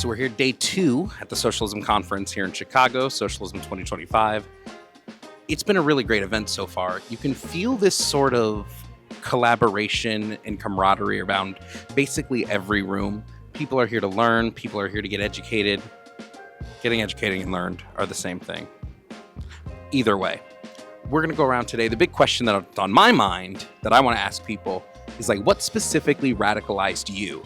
We're here day 2 at the Socialism Conference here in Chicago, Socialism 2025. It's been a really great event so far. You can feel this sort of collaboration and camaraderie around basically every room. People are here to learn. People are here to get educated. Getting educated and learned are the same thing. Either way, we're going to go around today. The big question that's on my mind that I want to ask people is like, what specifically radicalized you?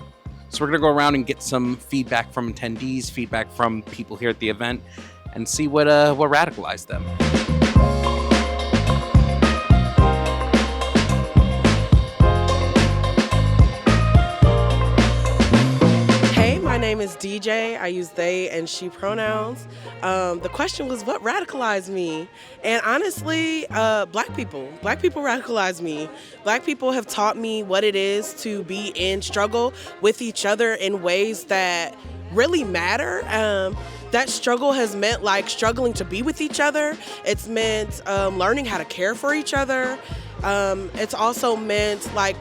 So we're going to go around and get some feedback from attendees, feedback from people here at the event, and see what radicalized them. Hey, my name is DJ. I use they and she pronouns. The question was, what radicalized me? And honestly, Black people. Black people radicalized me. Black people have taught me what it is to be in struggle with each other in ways that really matter. That struggle has meant like struggling to be with each other. It's meant learning how to care for each other. It's also meant like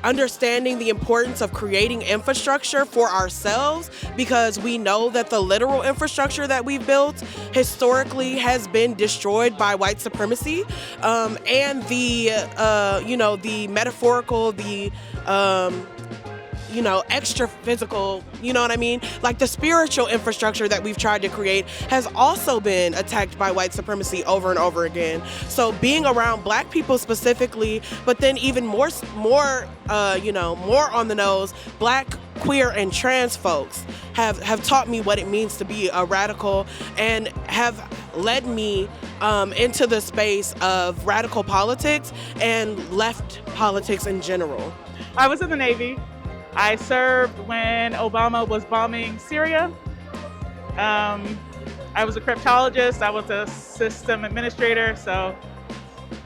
understanding the importance of creating infrastructure for ourselves, because we know that the literal infrastructure that we've built historically has been destroyed by white supremacy, and the metaphorical, extra physical, you know what I mean? Like the spiritual infrastructure that we've tried to create has also been attacked by white supremacy over and over again. So being around Black people specifically, but then even more on the nose, Black, queer, and trans folks have taught me what it means to be a radical and have led me into the space of radical politics and left politics in general. I was in the Navy. I served when Obama was bombing Syria. I was a cryptologist. I was a system administrator. So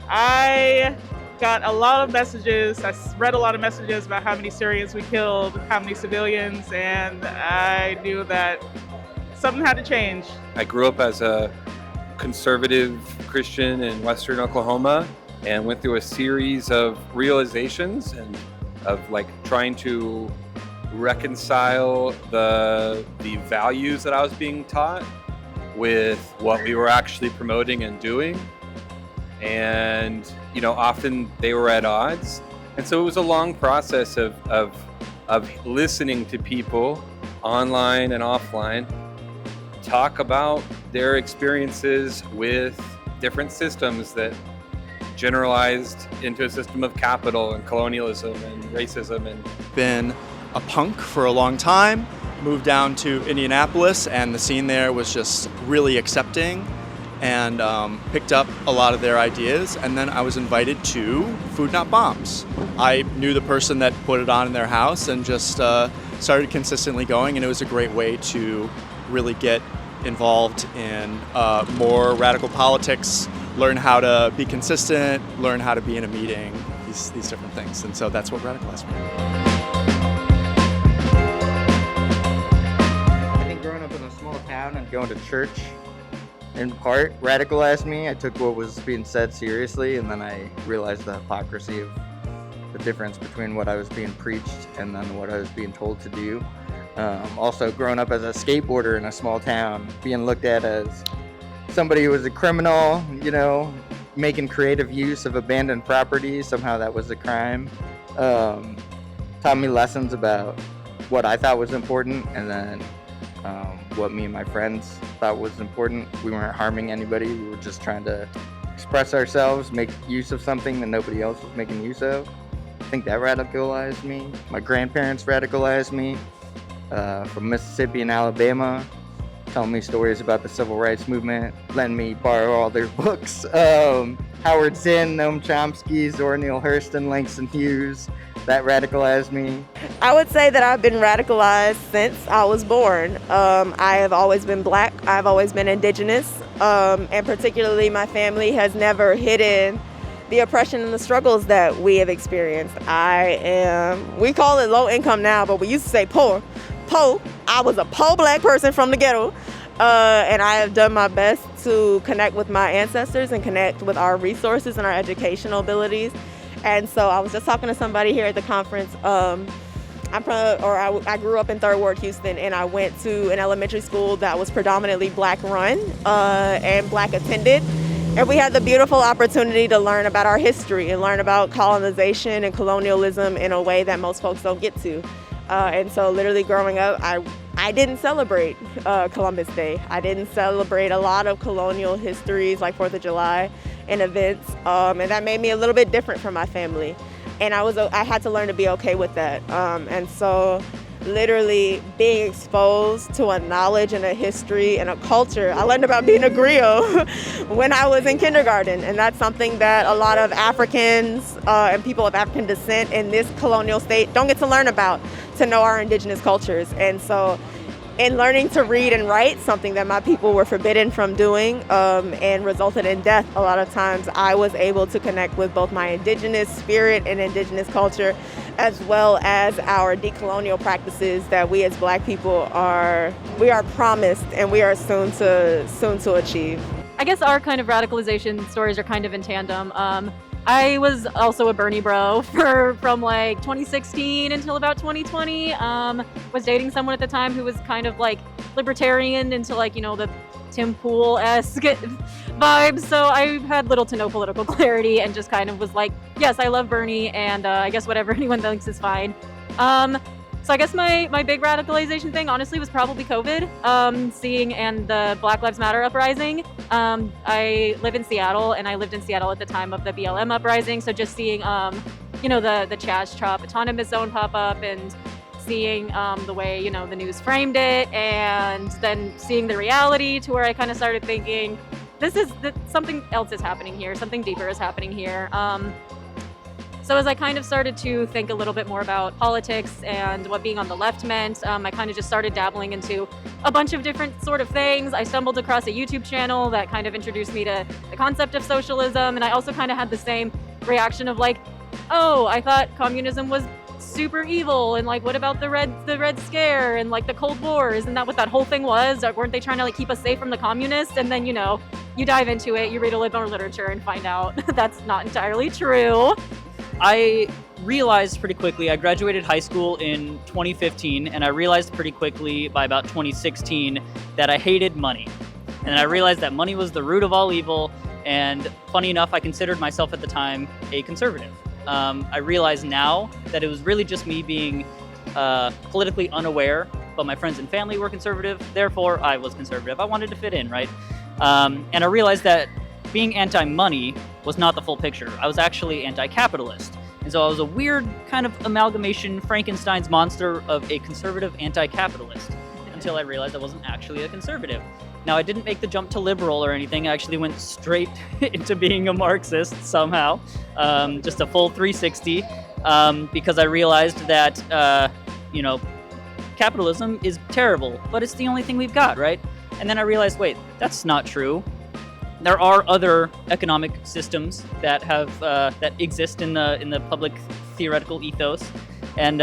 I got a lot of messages. I read a lot of messages about how many Syrians we killed, how many civilians, and I knew that something had to change. I grew up as a conservative Christian in Western Oklahoma and went through a series of realizations and of like trying to reconcile the values that I was being taught with what we were actually promoting and doing. And, often they were at odds. And so it was a long process of listening to people online and offline talk about their experiences with different systems that generalized into a system of capital and colonialism and racism. And been a punk for a long time, moved down to Indianapolis, and the scene there was just really accepting, and picked up a lot of their ideas. And then I was invited to Food Not Bombs. I knew the person that put it on in their house and just started consistently going, and it was a great way to really get involved in more radical politics, learn how to be consistent, learn how to be in a meeting, these different things. And so that's what radicalized me. I think growing up in a small town and going to church, in part, radicalized me. I took what was being said seriously, and then I realized the hypocrisy of the difference between what I was being preached and then what I was being told to do. Also, growing up as a skateboarder in a small town, being looked at as somebody who was a criminal, making creative use of abandoned property, somehow that was a crime. Taught me lessons about what I thought was important, and then what me and my friends thought was important. We weren't harming anybody. We were just trying to express ourselves, make use of something that nobody else was making use of. I think that radicalized me. My grandparents radicalized me from Mississippi and Alabama, telling me stories about the civil rights movement, letting me borrow all their books. Howard Zinn, Noam Chomsky, Zora Neale Hurston, Langston Hughes. That radicalized me. I would say that I've been radicalized since I was born. I have always been Black. I've always been Indigenous. And particularly my family has never hidden the oppression and the struggles that we have experienced. We call it low income now, but we used to say poor. I was a poor black person from the ghetto, and I have done my best to connect with my ancestors and connect with our resources and our educational abilities. And so I was just talking to somebody here at the conference. I grew up in Third Ward, Houston, and I went to an elementary school that was predominantly black run and black attended. And we had the beautiful opportunity to learn about our history and learn about colonization and colonialism in a way that most folks don't get to. And so literally growing up, I didn't celebrate Columbus Day. I didn't celebrate a lot of colonial histories like 4th of July and events. And that made me a little bit different from my family. And I had to learn to be okay with that. And so literally being exposed to a knowledge and a history and a culture. I learned about being a griot when I was in kindergarten. And that's something that a lot of Africans and people of African descent in this colonial state don't get to learn about, to know our indigenous cultures. And so in learning to read and write, something that my people were forbidden from doing and resulted in death a lot of times, I was able to connect with both my indigenous spirit and indigenous culture, as well as our decolonial practices that we as Black people are promised and we are soon to achieve. I guess our kind of radicalization stories are kind of in tandem. I was also a Bernie bro from like 2016 until about 2020. Was dating someone at the time who was kind of like libertarian into like, you know, the Tim Pool-esque vibes. So I had little to no political clarity and just kind of was like, yes, I love Bernie, and I guess whatever anyone thinks is fine. So I guess my big radicalization thing, honestly, was probably COVID, seeing and the Black Lives Matter uprising. I live in Seattle, and I lived in Seattle at the time of the BLM uprising. So just seeing, you know, the Chaz Trop autonomous zone pop up and seeing the way, you know, the news framed it, and then seeing the reality to where I kind of started thinking, something else is happening here, something deeper is happening here. So as I kind of started to think a little bit more about politics and what being on the left meant, I kind of just started dabbling into a bunch of different sort of things. I stumbled across a YouTube channel that kind of introduced me to the concept of socialism, and I also kind of had the same reaction of like, oh, I thought communism was super evil, and like, what about the Red Scare and like the Cold War? Isn't that what that whole thing was? Weren't they trying to like keep us safe from the communists? And then, you know, you dive into it, you read a little more literature and find out that's not entirely true. I realized pretty quickly, I graduated high school in 2015, and I realized pretty quickly by about 2016 that I hated money. And I realized that money was the root of all evil, and funny enough, I considered myself at the time a conservative. I realize now that it was really just me being politically unaware, but my friends and family were conservative, therefore I was conservative. I wanted to fit in, right? And I realized that being anti-money was not the full picture. I was actually anti-capitalist. And so I was a weird kind of amalgamation, Frankenstein's monster of a conservative anti-capitalist, until I realized I wasn't actually a conservative. Now, I didn't make the jump to liberal or anything. I actually went straight into being a Marxist somehow, just a full 360, because I realized that, you know, capitalism is terrible, but it's the only thing we've got, right? And then I realized, wait, that's not true. There are other economic systems that have that exist in the public theoretical ethos, and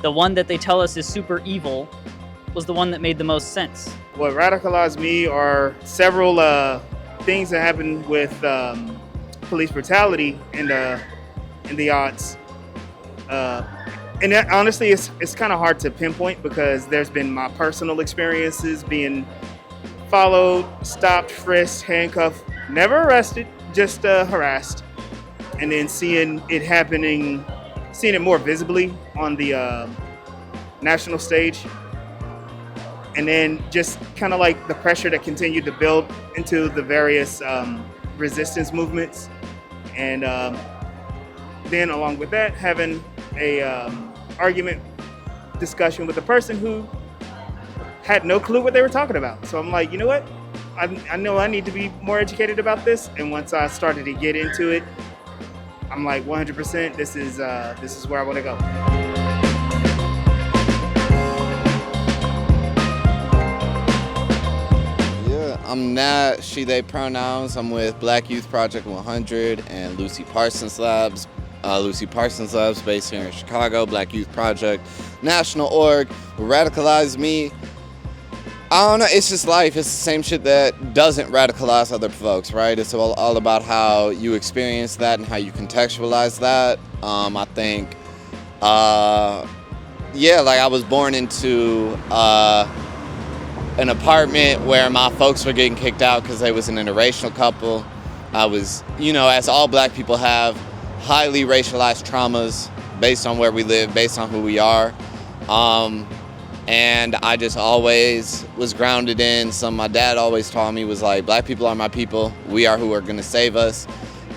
the one that they tell us is super evil was the one that made the most sense. What radicalized me are several things that happened with police brutality in the aughts, and that, honestly, it's kind of hard to pinpoint because there's been my personal experiences being followed, stopped, frisked, handcuffed, never arrested, just harassed. And then seeing it more visibly on the national stage. And then just kind of like the pressure that continued to build into the various resistance movements. And then along with that, having a argument discussion with a person who had no clue what they were talking about. So I'm like, you know what? I know I need to be more educated about this. And once I started to get into it, I'm like 100%, this is where I want to go. Yeah, I'm Nat, she, they pronouns. I'm with Black Youth Project 100 and Lucy Parsons Labs. Lucy Parsons Labs based here in Chicago, Black Youth Project, national org. Radicalized me. I don't know, it's just life. It's the same shit that doesn't radicalize other folks, right? It's all about how you experience that and how you contextualize that. I think, like I was born into an apartment where my folks were getting kicked out because they was an interracial couple. I was, as all black people have, highly racialized traumas based on where we live, based on who we are. And I just always was grounded in my dad always taught me was like, black people are my people. We are who are gonna save us.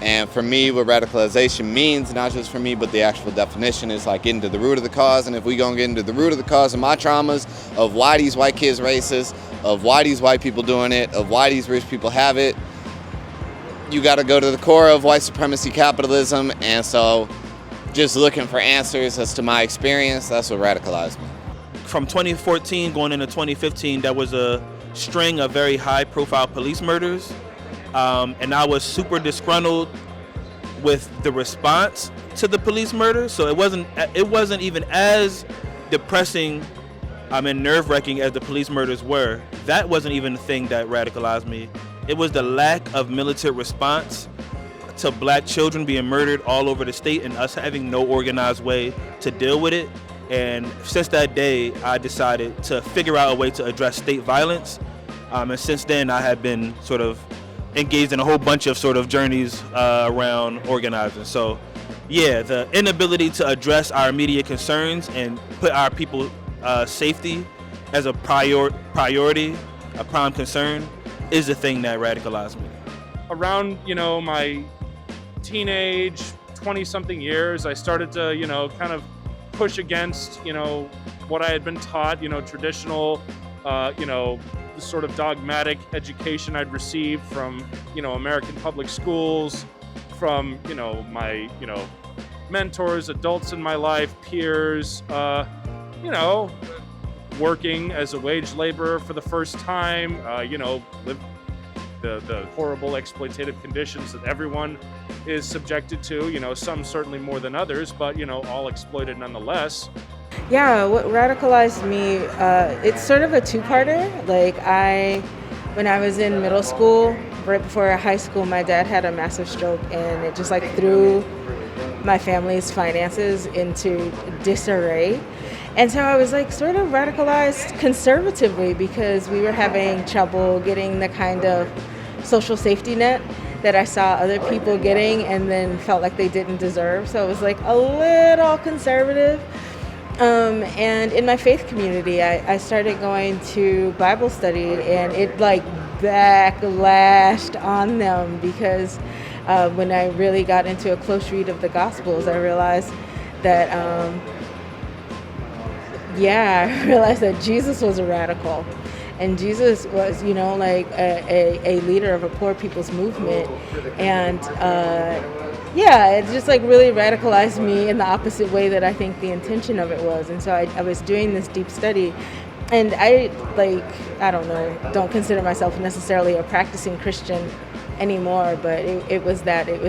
And for me, what radicalization means, not just for me, but the actual definition is like getting to the root of the cause. And if we gonna get into the root of the cause of my traumas, of why these white kids racist, of why these white people doing it, of why these rich people have it, you gotta go to the core of white supremacy capitalism. And so just looking for answers as to my experience, that's what radicalized me. From 2014 going into 2015, there was a string of very high-profile police murders, and I was super disgruntled with the response to the police murder. So it wasn't even as depressing and nerve-wracking as the police murders were. That wasn't even the thing that radicalized me. It was the lack of militant response to black children being murdered all over the state and us having no organized way to deal with it. And since that day, I decided to figure out a way to address state violence. And since then, I have been sort of engaged in a whole bunch of sort of journeys around organizing. So yeah, the inability to address our immediate concerns and put our people's safety as a priority, a prime concern, is the thing that radicalized me. Around, my teenage, 20-something years, I started to, kind of push against, what I had been taught, traditional, the sort of dogmatic education I'd received from, American public schools, from, my, mentors, adults in my life, peers, working as a wage laborer for the first time, live the horrible exploitative conditions that everyone is subjected to, some certainly more than others, but, all exploited nonetheless. Yeah, what radicalized me, it's sort of a two-parter. When I was in middle school, right before high school, my dad had a massive stroke, and it just threw my family's finances into disarray. And so I was sort of radicalized conservatively because we were having trouble getting the kind of social safety net that I saw other people getting and then felt like they didn't deserve. So it was a little conservative. And in my faith community, I started going to Bible study, and it backlashed on them because when I really got into a close read of the Gospels, I realized that I realized that Jesus was a radical, and Jesus was, a leader of a poor people's movement, and it just really radicalized me in the opposite way that I think the intention of it was. And so I was doing this deep study, and I don't consider myself necessarily a practicing Christian anymore, but it was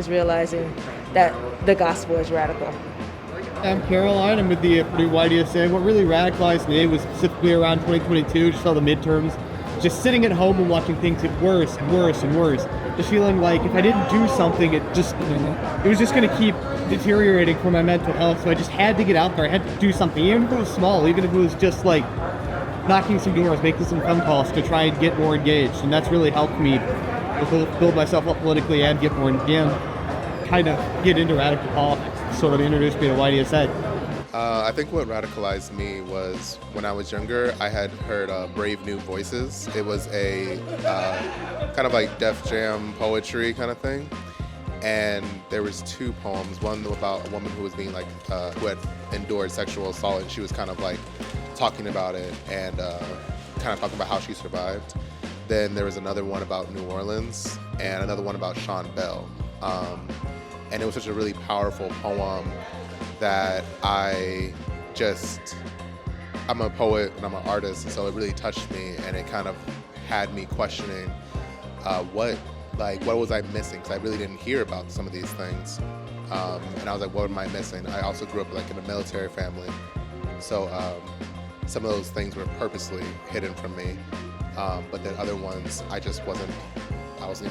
realizing that the gospel is radical. I'm Caroline. I'm with the Purdue YDSA. What really radicalized me was specifically around 2022, just all the midterms, just sitting at home and watching things get worse and worse and worse. Just feeling like if I didn't do something, it was just going to keep deteriorating for my mental health. So I just had to get out there. I had to do something, even if it was small, even if it was just knocking some doors, making some phone calls to try and get more engaged. And that's really helped me build myself up politically and get more kind of get into radical politics. Sort of introduced me to YDSA. I think what radicalized me was when I was younger, I had heard Brave New Voices. It was a kind of Def Jam poetry kind of thing. And there was two poems, one about a woman who was being who had endured sexual assault, and she was kind of talking about it and kind of talking about how she survived. Then there was another one about New Orleans and another one about Sean Bell. And it was such a really powerful poem that I'm a poet and I'm an artist, and so it really touched me, and it kind of had me questioning what was I missing? Because I really didn't hear about some of these things. And I was like, what am I missing? I also grew up like in a military family. So some of those things were purposely hidden from me. But then other ones, I just wasn't, I was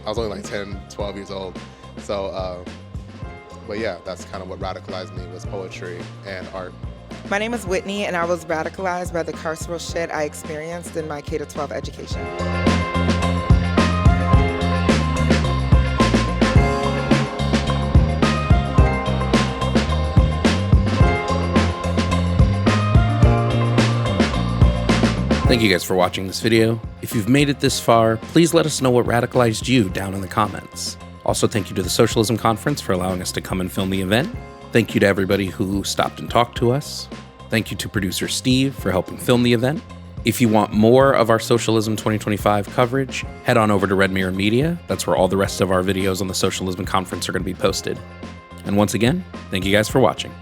only like 10, 12 years old. So, but yeah, that's kind of what radicalized me, was poetry and art. My name is Whitney, and I was radicalized by the carceral shit I experienced in my K-12 education. Thank you guys for watching this video. If you've made it this far, please let us know what radicalized you down in the comments. Also, thank you to the Socialism Conference for allowing us to come and film the event. Thank you to everybody who stopped and talked to us. Thank you to producer Steve for helping film the event. If you want more of our Socialism 2025 coverage, head on over to Red Mirror Media. That's where all the rest of our videos on the Socialism Conference are going to be posted. And once again, thank you guys for watching.